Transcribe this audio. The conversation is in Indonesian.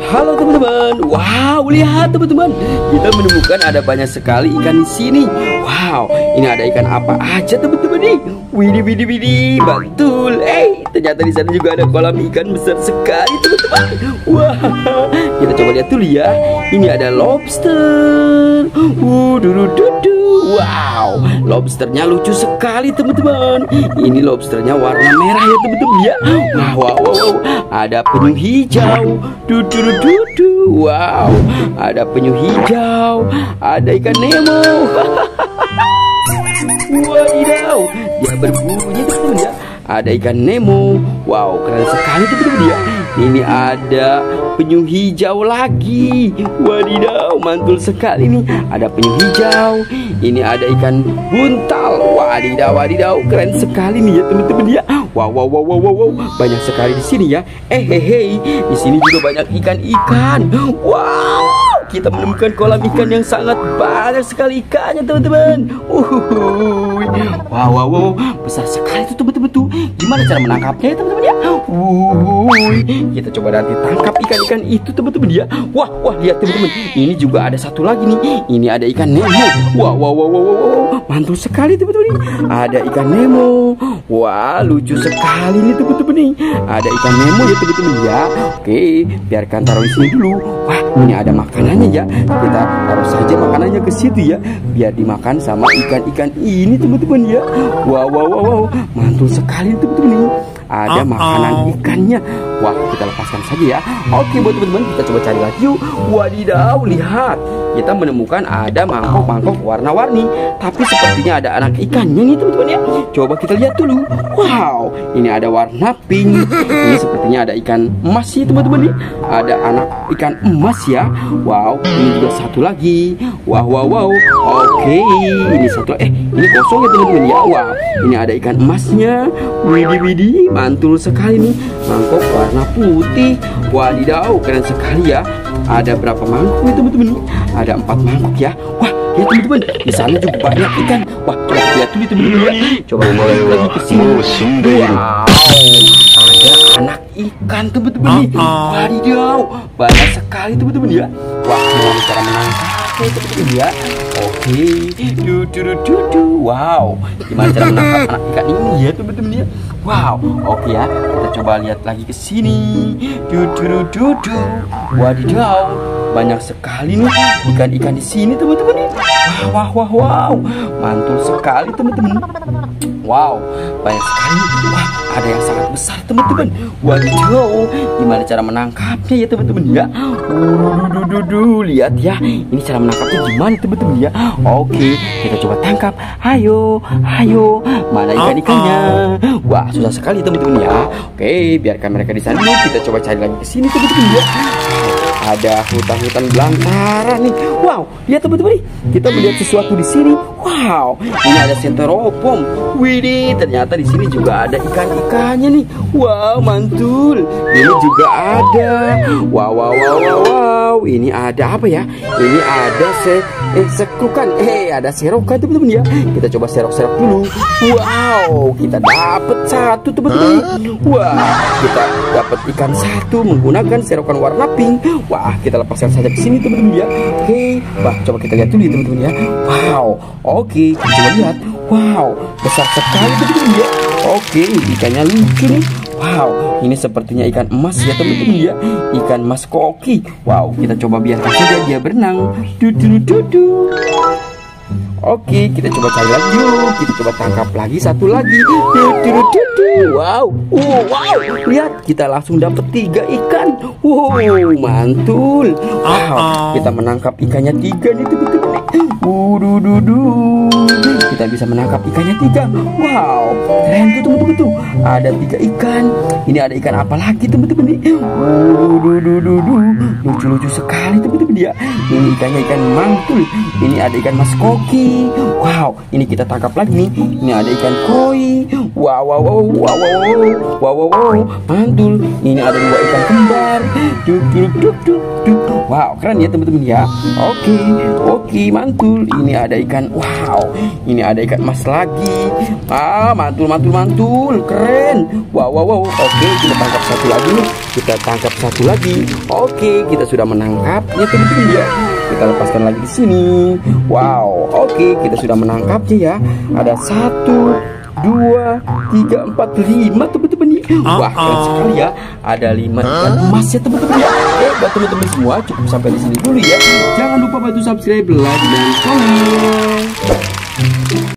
Halo teman-teman, wow lihat teman-teman, kita menemukan ada banyak sekali ikan di sini. Wow, ini ada ikan apa aja teman-teman nih? Widih, widih, widih, betul. Ternyata di sana juga ada kolam ikan besar sekali teman-teman. Wah, kita coba lihat dulu ya. Ini ada lobster. Wow, lobsternya lucu sekali teman-teman. Ini lobsternya warna merah ya teman-teman ya. Wow, ada penyu hijau. Wow, ada penyu hijau. Ada ikan Nemo. Wadidaw, dia berbunyi teman-teman ya. Ada ikan Nemo. Wow, keren sekali teman-teman ya. Ini ada penyu hijau lagi. Wadidaw, mantul sekali nih. Ada penyu hijau. Ini ada ikan buntal. Wadidaw, keren sekali nih ya teman-teman ya. Wow, banyak sekali di sini ya. Di sini juga banyak ikan-ikan. Wow, kita menemukan kolam ikan yang sangat banyak sekali ikannya teman-teman. Wow, besar sekali tuh teman-teman tuh. Gimana cara menangkapnya ya teman-teman ya? Kita coba nanti tangkap ikan-ikan itu teman-teman ya. Wah, lihat teman-teman. Ini juga ada satu lagi nih. Ini ada ikan Nemo. Wow, mantul sekali teman-teman. Ada ikan Nemo. Wah, lucu sekali nih teman-teman nih. Ada ikan Nemo ya teman-teman ya. Oke, biarkan taruh di sini dulu. Wah, ini ada makanannya ya. Kita taruh saja makanannya ke situ ya, biar dimakan sama ikan-ikan ini teman-teman ya. Wow, mantul sekali teman-teman nih. Ada makanan ikannya. Wah, kita lepaskan saja ya. Oke, buat teman-teman, kita coba cari lagi yuk. Wadidaw, lihat. Kita menemukan ada mangkok-mangkok warna-warni, tapi sepertinya ada anak ikannya nih teman-teman ya. Coba kita lihat dulu. Wow, ini ada warna pink. Ini sepertinya ada ikan emas sih teman-teman nih. Ada anak ikan emas ya. Wow, ini juga satu lagi. Wow. Oke, ini satu. Ini kosong ya teman-teman ya. Wow, ini ada ikan emasnya. Widih, mantul sekali nih. Mangkok warna putih. Wadidaw, keren sekali ya. Ada berapa mangkuk nih teman-teman? Ada 4 mangkuk ya. Wah, ya teman-teman, di sana juga banyak ikan. Wah, coba lihat dulu teman-teman ya. Coba balik lagi ke sini. Wow, ada anak ikan teman-teman nih. Wadidaw, banyak sekali teman-teman ya. Wah, gimana cara menangkapnya teman-teman ya? Oke, wow, gimana cara menangkap anak ikan ini ya teman-teman ya? Wow, oke ya, kita coba lihat lagi ke sini. Wadidaw, banyak sekali nih ikan-ikan di sini teman-teman nih. Wow, mantul sekali teman-teman. Wow, banyak sekali. Wah, ada yang sangat besar teman-teman. Wadidaw, gimana cara menangkapnya ya teman-teman ya? Lihat ya, ini cara menangkapnya gimana teman-teman ya? Oke, kita coba tangkap. Ayo, mana ikan-ikannya? Wah, susah sekali teman-teman ya. Oke, biarkan mereka di sana. Kita coba cari lagi ke sini teman-teman ya. Ada hutan-hutan belantara nih. Wow, lihat teman-teman nih. Kita melihat sesuatu di sini. Wow, ini ada Centropom. Widih, ternyata di sini juga ada ikan-ikannya nih. Wow, mantul. Ini juga ada. Wow. Ini ada apa ya? Ini ada sekukan. Ada serokan teman-teman ya. Kita coba serok-serok dulu. Wow, kita dapat satu teman-teman. Wah, kita dapat ikan satu menggunakan serokan warna pink. Wah, kita lepaskan saja ke sini teman-teman ya. Oke, wah, coba kita lihat dulu ya teman-teman ya. Wow, oke, kita coba lihat. Wow, besar sekali teman-teman ya. Oke, ikannya lucu nih. Wow, ini sepertinya ikan emas ya teman-teman ya. Ikan emas koki. Wow, kita coba biarkan saja dia berenang. Oke, kita coba cari lagi yuk. Kita coba tangkap lagi satu lagi. Wow, lihat, kita langsung dapat 3 ikan. Wow, mantul. Wow, kita menangkap ikannya 3 nih teman-teman. Kita bisa menangkap ikannya 3. Wow, keren tuh teman-teman tuh. Ada 3 ikan. Ini ada ikan apa lagi teman-teman nih? Lucu-lucu sekali teman-teman ya. Ini ikannya ikan mantul. Ini ada ikan mas koki. Wow, ini kita tangkap lagi nih. Ini ada ikan koi. Wow, mantul. Ini ada 2 ikan kembar. Wow, keren ya teman-teman ya. Oke, mantul. Ini ada ikan, wow, ini ada ikan emas lagi. Mantul, keren. Wow. Oke, kita tangkap satu lagi nih. Kita tangkap satu lagi. Oke, kita sudah menangkapnya teman-teman ya. Kita lepaskan lagi di sini. Wow, oke, kita sudah menangkapnya ya. Ada 1, 2, 3, 4, 5 teman-teman nih. Wah, keren sekali ya. Ada 5 ikan emas ya teman-teman ya. Buat teman-teman semua cukup sampai di sini dulu ya. Jangan lupa bantu subscribe, like, dan komen.